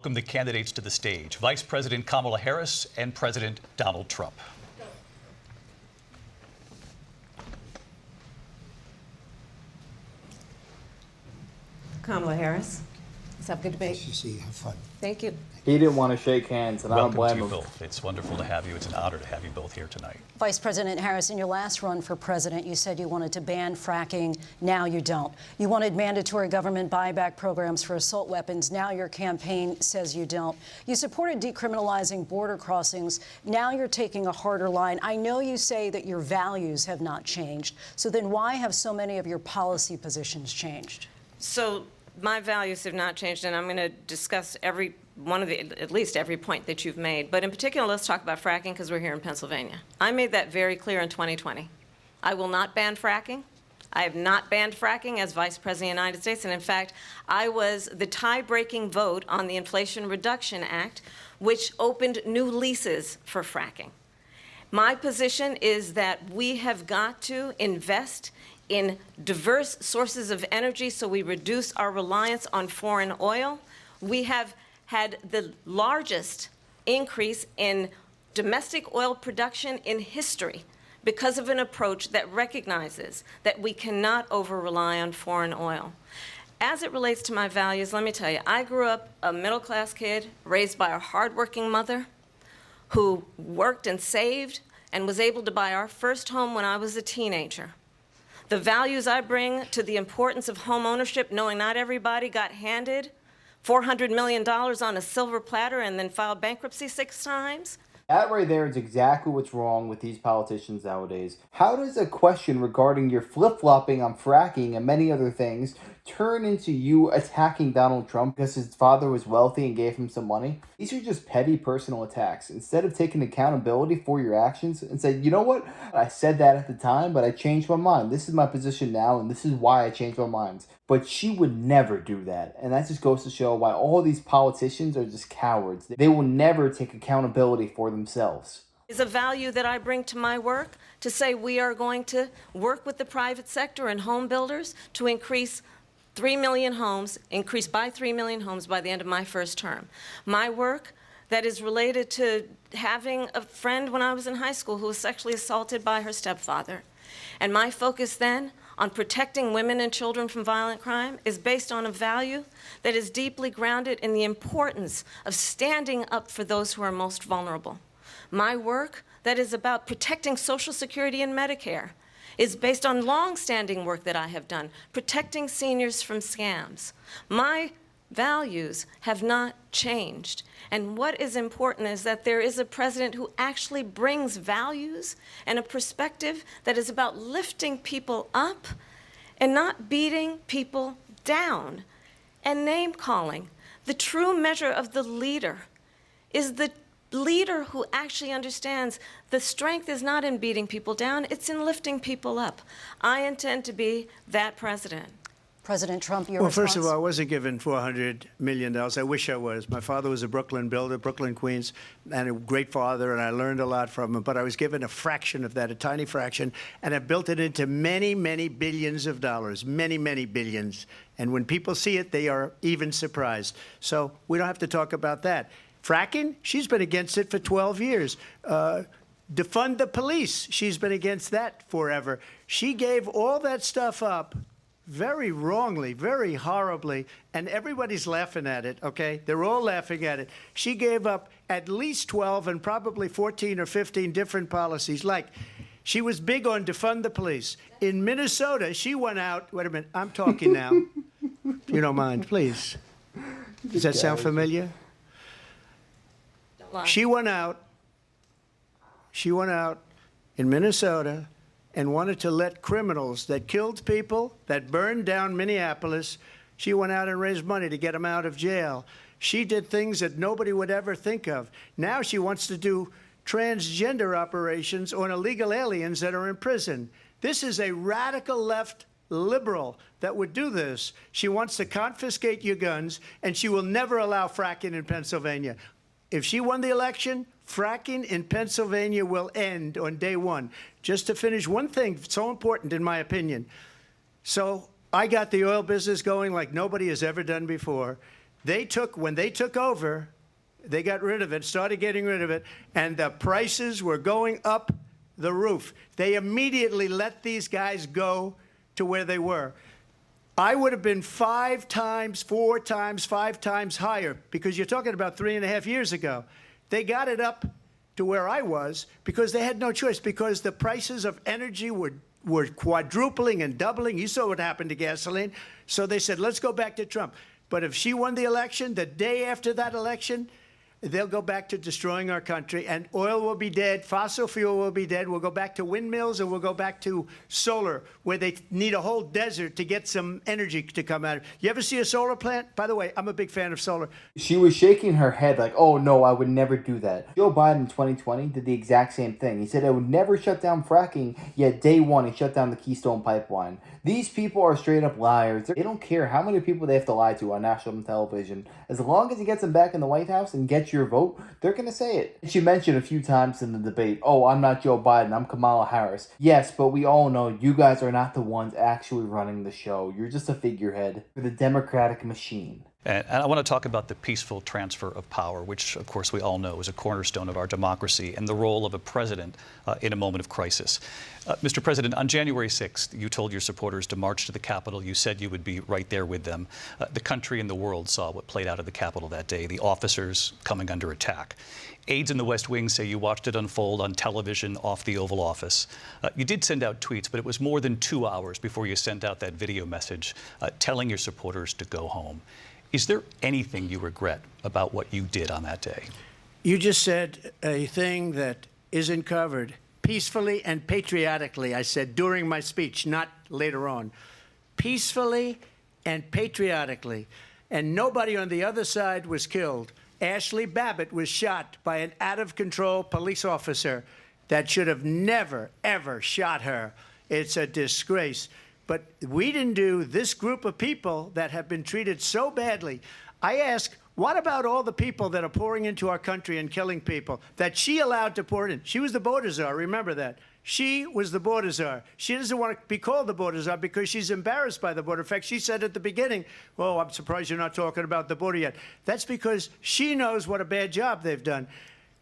Welcome the candidates to the stage, Vice President Kamala Harris and President Donald Trump. Kamala Harris. Let's have a good debate. Nice to see you. Have fun. Thank you. He didn't want to shake hands, and I don't Welcome to blame you him. both. It's wonderful to have you. It's an honor to have you both here tonight. Vice President Harris, in your last run for president, you said you wanted to ban fracking. Now you don't. You wanted mandatory government buyback programs for assault weapons. Now your campaign says you don't. You supported decriminalizing border crossings. Now you're taking a harder line. I know you say that your values have not changed. So then why have so many of your policy positions changed? So my values have not changed, and I'm going to discuss every one of the, at least every point that you've made. But in particular, let's talk about fracking because we're here in Pennsylvania. I made that very clear in 2020. I will not ban fracking. I have not banned fracking as Vice President of the United States. And in fact, I was the tie-breaking vote on the Inflation Reduction Act, which opened new leases for fracking. My position is that we have got to invest in diverse sources of energy so we reduce our reliance on foreign oil. We have had the largest increase in domestic oil production in history because of an approach that recognizes that we cannot over-rely on foreign oil. As it relates to my values, let me tell you, I grew up a middle-class kid raised by a hardworking mother who worked and saved and was able to buy our first home when I was a teenager. The values I bring to the importance of home ownership, knowing not everybody got handed $400 million on a silver platter and then filed bankruptcy 6 times. That right there is exactly what's wrong with these politicians nowadays. How does a question regarding your flip-flopping on fracking and many other things turn into you attacking Donald Trump because his father was wealthy and gave him some money? These are just petty personal attacks. Instead of taking accountability for your actions and say, you know what? I said that at the time, but I changed my mind. This is my position now, and this is why I changed my mind. But she would never do that. And that just goes to show why all these politicians are just cowards. They will never take accountability for themselves. Is a value that I bring to my work to say we are going to work with the private sector and home builders to increase 3 million homes, increase by 3 million homes by the end of my first term. My work that is related to having a friend when I was in high school who was sexually assaulted by her stepfather. And my focus then on protecting women and children from violent crime is based on a value that is deeply grounded in the importance of standing up for those who are most vulnerable. My work that is about protecting Social Security and Medicare is based on long-standing work that I have done, protecting seniors from scams. My values have not changed. And what is important is that there is a president who actually brings values and a perspective that is about lifting people up and not beating people down and name-calling. The true measure of the leader is the leader who actually understands the strength is not in beating people down, it's in lifting people up. I intend to be that president. President Trump, your Well, first response? of all, I wasn't given $400 million. I wish I was. My father was a Brooklyn builder, Brooklyn, Queens, and a great father, and I learned a lot from him. But I was given a fraction of that, a tiny fraction, and I built it into many, many billions of dollars, many, many billions. And when people see it, they are even surprised. So we don't have to talk about that. Fracking, she's been against it for 12 years. Defund the police, she's been against that forever. She gave all that stuff up very wrongly, very horribly, and everybody's laughing at it, okay? They're all laughing at it. She gave up at least 12 and probably 14 or 15 different policies. Like, she was big on defund the police. In Minnesota, she went out, wait a minute, I'm talking now. If you don't mind, please. Does that sound familiar? She went out in Minnesota and wanted to let criminals that killed people, that burned down Minneapolis, she went out and raised money to get them out of jail. She did things that nobody would ever think of. Now she wants to do transgender operations on illegal aliens that are in prison. This is a radical left liberal that would do this. She wants to confiscate your guns, and she will never allow fracking in Pennsylvania. If she won the election, fracking in Pennsylvania will end on day one. Just to finish, one thing so important in my opinion. So I got the oil business going like nobody has ever done before. When they took over, they got rid of it, started getting rid of it, and the prices were going up the roof. They immediately let these guys go to where they were. I would have been 5 times, 4 times, 5 times higher, because you're talking about 3.5 years ago. They got it up to where I was because they had no choice, because the prices of energy were quadrupling and doubling. You saw what happened to gasoline. So they said, let's go back to Trump. But if she won the election, the day after that election, they'll go back to destroying our country, and oil will be dead, fossil fuel will be dead, we'll go back to windmills, and we'll go back to solar, where they need a whole desert to get some energy to come out of it. You ever see a solar plant? By the way, I'm a big fan of solar. She was shaking her head like, oh no, I would never do that. Joe Biden in 2020 did the exact same thing. He said I would never shut down fracking, yet day one he shut down the Keystone Pipeline. These people are straight up liars. They don't care how many people they have to lie to on national television. As long as he gets them back in the White House and gets your vote, they're going to say it. She mentioned a few times in the debate, oh, I'm not Joe Biden, I'm Kamala Harris. Yes, but we all know you guys are not the ones actually running the show. You're just a figurehead for the Democratic machine. And I want to talk about the peaceful transfer of power, which, of course, we all know is a cornerstone of our democracy, and the role of a president in a moment of crisis. Mr. President, on January 6th, you told your supporters to march to the Capitol. You said you would be right there with them. The country and the world saw what played out at the Capitol that day, the officers coming under attack. Aides in the West Wing say you watched it unfold on television off the Oval Office. You did send out tweets, but it was more than 2 hours before you sent out that video message telling your supporters to go home. Is there anything you regret about what you did on that day? You just said a thing that isn't covered. Peacefully and patriotically, I said during my speech, not later on. Peacefully and patriotically. And nobody on the other side was killed. Ashley Babbitt was shot by an out-of-control police officer that should have never, ever shot her. It's a disgrace. But we didn't do this group of people that have been treated so badly. I ask, what about all the people that are pouring into our country and killing people that she allowed to pour in? She was the border czar, remember that. She was the border czar. She doesn't want to be called the border czar because she's embarrassed by the border. In fact, she said at the beginning, oh, I'm surprised you're not talking about the border yet. That's because she knows what a bad job they've done.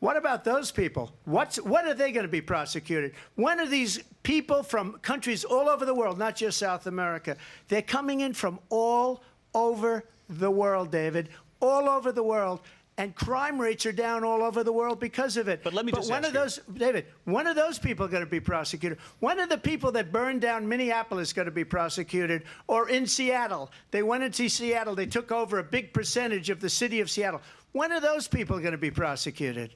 What about those people? When are they going to be prosecuted? When are these people from countries all over the world, not just South America? They're coming in from all over the world, David, all over the world. And crime rates are down all over the world because of it. But let me just ask you, David, when are those people going to be prosecuted? When are the people that burned down Minneapolis going to be prosecuted? Or in Seattle? They went into Seattle. They took over a big percentage of the city of Seattle. When are those people going to be prosecuted?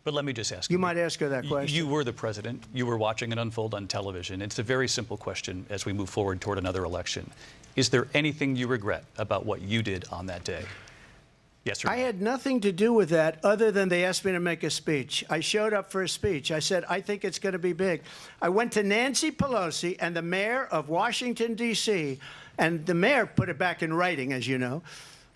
But let me just ask you. You might ask her that question. You were the president. You were watching it unfold on television. It's a very simple question as we move forward toward another election. Is there anything you regret about what you did on that day? Yes or no? I had nothing to do with that other than they asked me to make a speech. I showed up for a speech. I said, I think it's going to be big. I went to Nancy Pelosi and the mayor of Washington, D.C., and the mayor put it back in writing, as you know.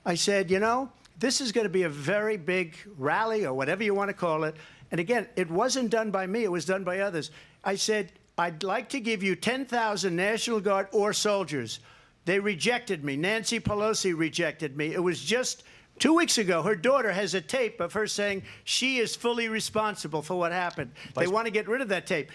I said, you know, this is going to be a very big rally or whatever you want to call it. And again, it wasn't done by me. It was done by others. I said, I'd like to give you 10,000 National Guard or soldiers. They rejected me. Nancy Pelosi rejected me. It was just 2 weeks ago. Her daughter has a tape of her saying she is fully responsible for what happened. They want to get rid of that tape.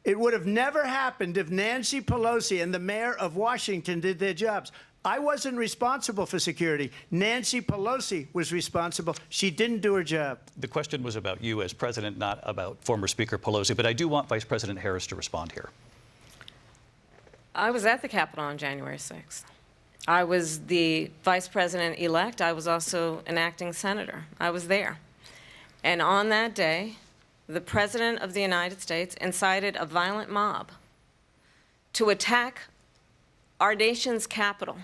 It would have never happened if Nancy Pelosi and the mayor of Washington did their jobs. I wasn't responsible for security. Nancy Pelosi was responsible. She didn't do her job. The question was about you as president, not about former Speaker Pelosi, but I do want Vice President Harris to respond here. I was at the Capitol on January 6th. I was the vice president-elect. I was also an acting senator. I was there. And on that day, the President of the United States incited a violent mob to attack our nation's capital.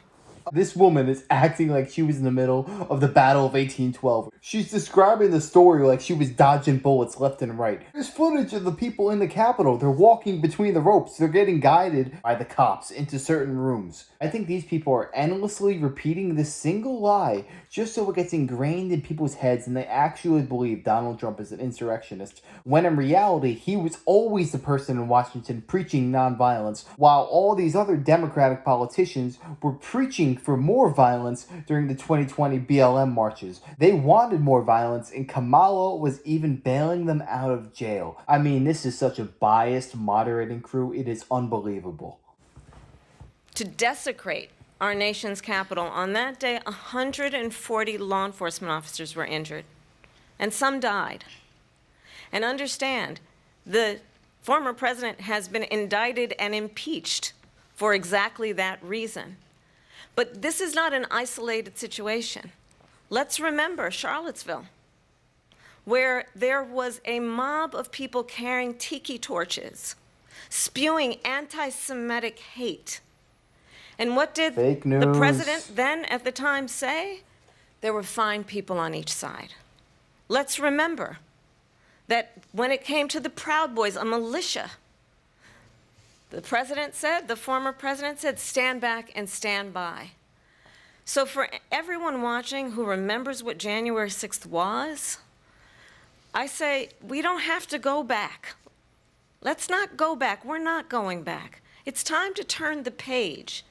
This woman is acting like she was in the middle of the Battle of 1812. She's describing the story like she was dodging bullets left and right. There's footage of the people in the Capitol. They're walking between the ropes. They're getting guided by the cops into certain rooms. I think these people are endlessly repeating this single lie just so it gets ingrained in people's heads and they actually believe Donald Trump is an insurrectionist, when in reality, he was always the person in Washington preaching nonviolence, while all these other Democratic politicians were preaching for more violence during the 2020 BLM marches. They wanted more violence, and Kamala was even bailing them out of jail. I mean, this is such a biased moderating crew, it is unbelievable. To desecrate our nation's capital, on that day, 140 law enforcement officers were injured, and some died. And understand, the former president has been indicted and impeached for exactly that reason. But this is not an isolated situation. Let's remember Charlottesville, where there was a mob of people carrying tiki torches, spewing anti-Semitic hate. And what did Fake news. the president then at the time say? There were fine people on each side. Let's remember that when it came to the Proud Boys, a militia, the president said, the former president said, stand back and stand by. So for everyone watching who remembers what January 6th was, I say we don't have to go back. Let's not go back. We're not going back. It's time to turn the page.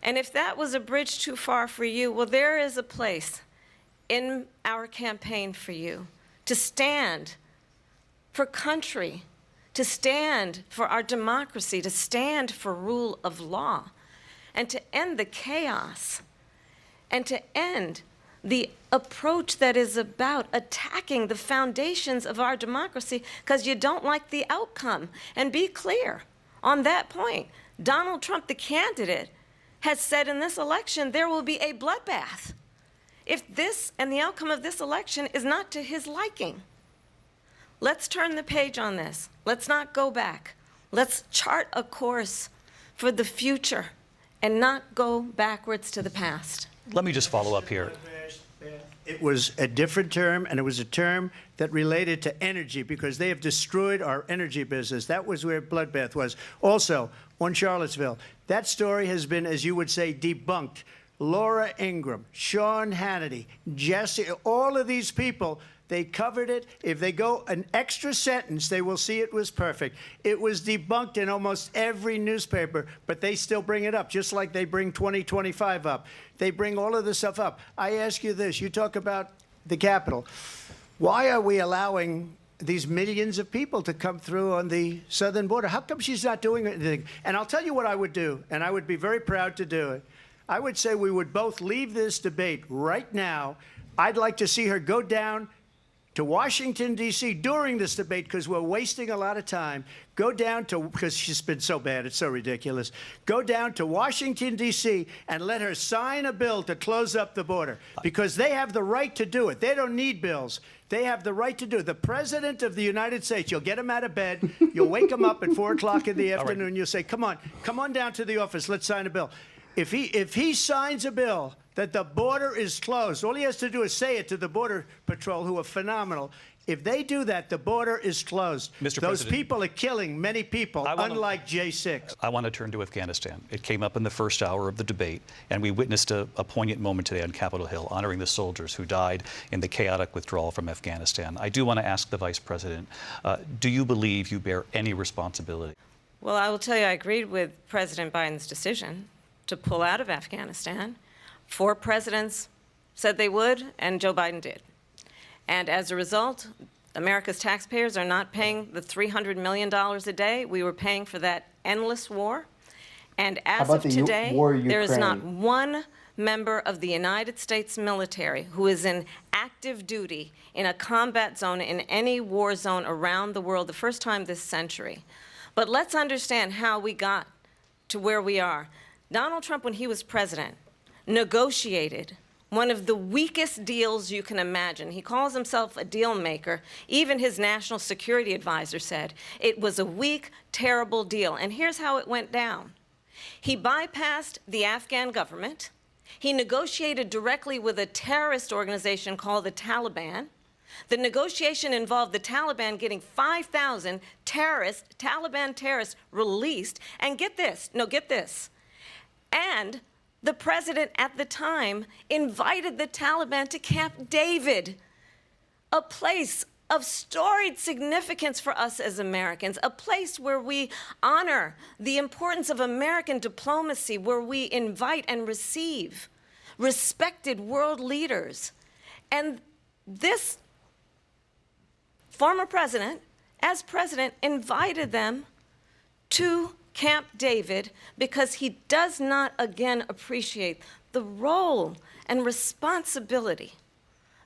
And if that was a bridge too far for you, well, there is a place in our campaign for you to stand for country, to stand for our democracy, to stand for rule of law, and to end the chaos, and to end the approach that is about attacking the foundations of our democracy because you don't like the outcome. And be clear on that point. Donald Trump, the candidate, has said in this election there will be a bloodbath if this and the outcome of this election is not to his liking. Let's turn the page on this. Let's not go back. Let's chart a course for the future and not go backwards to the past. Let me just follow up here. It was a different term, and it was a term that related to energy because they have destroyed our energy business. That was where bloodbath was. Also, on Charlottesville, that story has been, as you would say, debunked. Laura Ingraham, Sean Hannity, Jesse, all of these people, they covered it. If they go an extra sentence, they will see it was perfect. It was debunked in almost every newspaper, but they still bring it up, just like they bring 2025 up. They bring all of this stuff up. I ask you this. You talk about the Capitol. Why are we allowing these millions of people to come through on the southern border? How come she's not doing anything? And I'll tell you what I would do, and I would be very proud to do it. I would say we would both leave this debate right now. I'd like to see her go down to Washington, D.C. during this debate because we're wasting a lot of time. Go down to, because she's been so bad, it's so ridiculous. Go down to Washington, D.C. and let her sign a bill to close up the border because they have the right to do it. They don't need bills. They have the right to do it. The President of the United States, you'll get him out of bed. You'll wake him up at 4 o'clock in the afternoon. You'll say, come on down to the office. Let's sign a bill. If he signs a bill that the border is closed, all he has to do is say it to the Border Patrol, who are phenomenal. If they do that, the border is closed. Mr. Those President, people are killing many people, unlike J6. I want to turn to Afghanistan. It came up in the first hour of the debate, and we witnessed a poignant moment today on Capitol Hill, honoring the soldiers who died in the chaotic withdrawal from Afghanistan. I do want to ask the Vice President, do you believe you bear any responsibility? Well, I will tell you, I agreed with President Biden's decision to pull out of Afghanistan. 4 presidents said they would, and Joe Biden did. And as a result, America's taxpayers are not paying the $300 million a day we were paying for that endless war. And as of today, there is not one member of the United States military who is in active duty in a combat zone in any war zone around the world, the first time this century. But let's understand how we got to where we are. Donald Trump, when he was president, negotiated one of the weakest deals you can imagine. He calls himself a deal maker. Even his national security advisor said it was a weak, terrible deal. And here's how it went down. He bypassed the Afghan government. He negotiated directly with a terrorist organization called the Taliban. The negotiation involved the Taliban getting 5,000 Taliban terrorists released. And get this, and the president at the time invited the Taliban to Camp David, a place of storied significance for us as Americans, a place where we honor the importance of American diplomacy, where we invite and receive respected world leaders. And this former president, as president, invited them to Camp David because he does not again appreciate the role and responsibility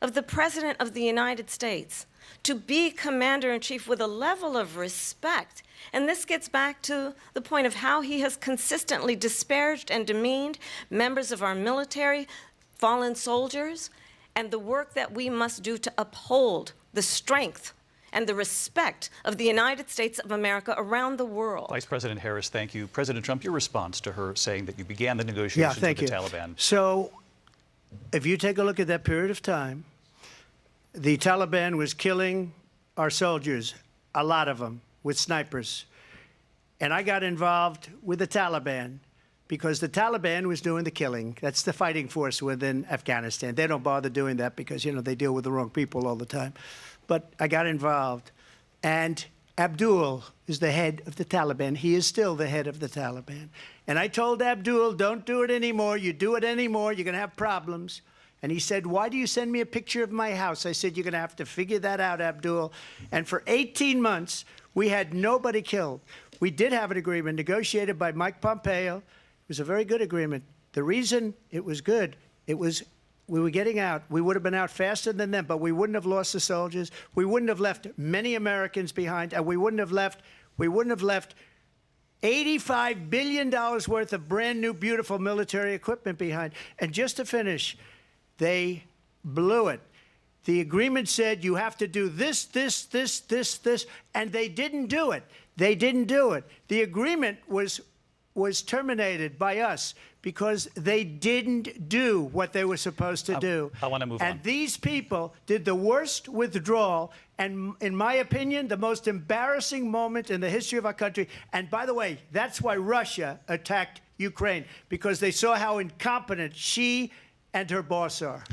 of the President of the United States to be commander-in-chief with a level of respect. And this gets back to the point of how he has consistently disparaged and demeaned members of our military, fallen soldiers, and the work that we must do to uphold the strength and the respect of the United States of America around the world. Vice President Harris, thank you. President Trump, your response to her saying that you began the negotiations with the Taliban. So if you take a look at that period of time, the Taliban was killing our soldiers, a lot of them, with snipers. And I got involved with the Taliban because the Taliban was doing the killing. That's the fighting force within Afghanistan. They don't bother doing that because, they deal with the wrong people all the time. But I got involved. And Abdul is the head of the Taliban. He is still the head of the Taliban. And I told Abdul, don't do it anymore. You do it anymore, you're going to have problems. And he said, why do you send me a picture of my house? I said, you're going to have to figure that out, Abdul. And for 18 months, we had nobody killed. We did have an agreement negotiated by Mike Pompeo. It was a very good agreement. The reason it was good, we were getting out. We would have been out faster than them, but we wouldn't have lost the soldiers. We wouldn't have left many Americans behind, and we wouldn't have left $85 billion worth of brand new, beautiful military equipment behind. And just to finish, they blew it. The agreement said you have to do this, and they didn't do it. They didn't do it. The agreement was terminated by us because they didn't do what they were supposed to do. I want to move on. And these people did the worst withdrawal, and in my opinion, the most embarrassing moment in the history of our country. And by the way, that's why Russia attacked Ukraine, because they saw how incompetent she and her boss are.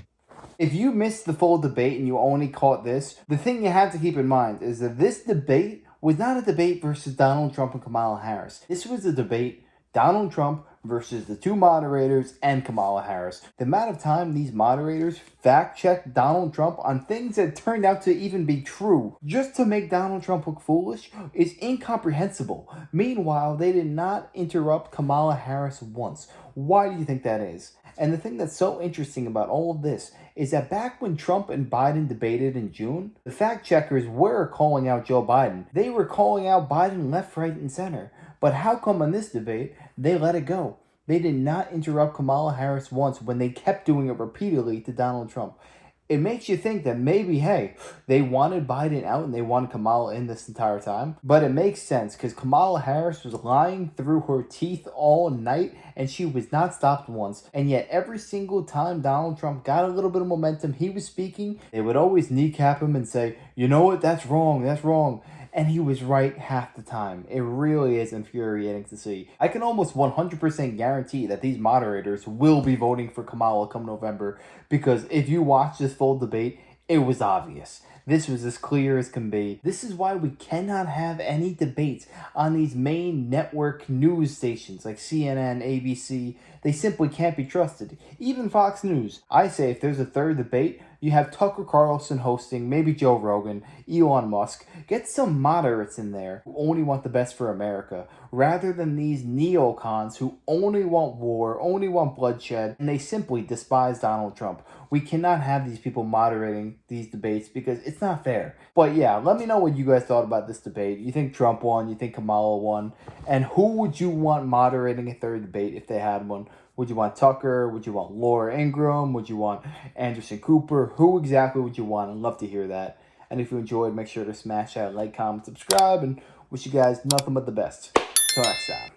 If you missed the full debate and you only caught this, the thing you have to keep in mind is that this debate was not a debate versus Donald Trump and Kamala Harris. This was a debate Donald Trump versus the two moderators and Kamala Harris. The amount of time these moderators fact-checked Donald Trump on things that turned out to even be true just to make Donald Trump look foolish is incomprehensible. Meanwhile, they did not interrupt Kamala Harris once. Why do you think that is? And the thing that's so interesting about all of this is that back when Trump and Biden debated in June, the fact-checkers were calling out Joe Biden. They were calling out Biden left, right, and center. But how come on this debate, they let it go? They did not interrupt Kamala Harris once when they kept doing it repeatedly to Donald Trump. It makes you think that maybe, hey, they wanted Biden out and they wanted Kamala in this entire time. But it makes sense because Kamala Harris was lying through her teeth all night and she was not stopped once. And yet every single time Donald Trump got a little bit of momentum, he was speaking, they would always kneecap him and say, you know what, that's wrong, that's wrong. And he was right half the time. It really is infuriating to see. I can almost 100% guarantee that these moderators will be voting for Kamala come November, because if you watch this full debate, it was obvious. This was as clear as can be. This is why we cannot have any debates on these main network news stations like CNN, ABC. They simply can't be trusted. Even Fox News. I say if there's a third debate, you have Tucker Carlson hosting, maybe Joe Rogan, Elon Musk. Get some moderates in there who only want the best for America, rather than these neocons who only want war, only want bloodshed, and they simply despise Donald Trump. We cannot have these people moderating these debates because it's not fair. But yeah, let me know what you guys thought about this debate. You think Trump won? You think Kamala won? And who would you want moderating a third debate if they had one? Would you want Tucker? Would you want Laura Ingraham? Would you want Anderson Cooper? Who exactly would you want? I'd love to hear that. And if you enjoyed, make sure to smash that like, comment, subscribe, and wish you guys nothing but the best. Till next time.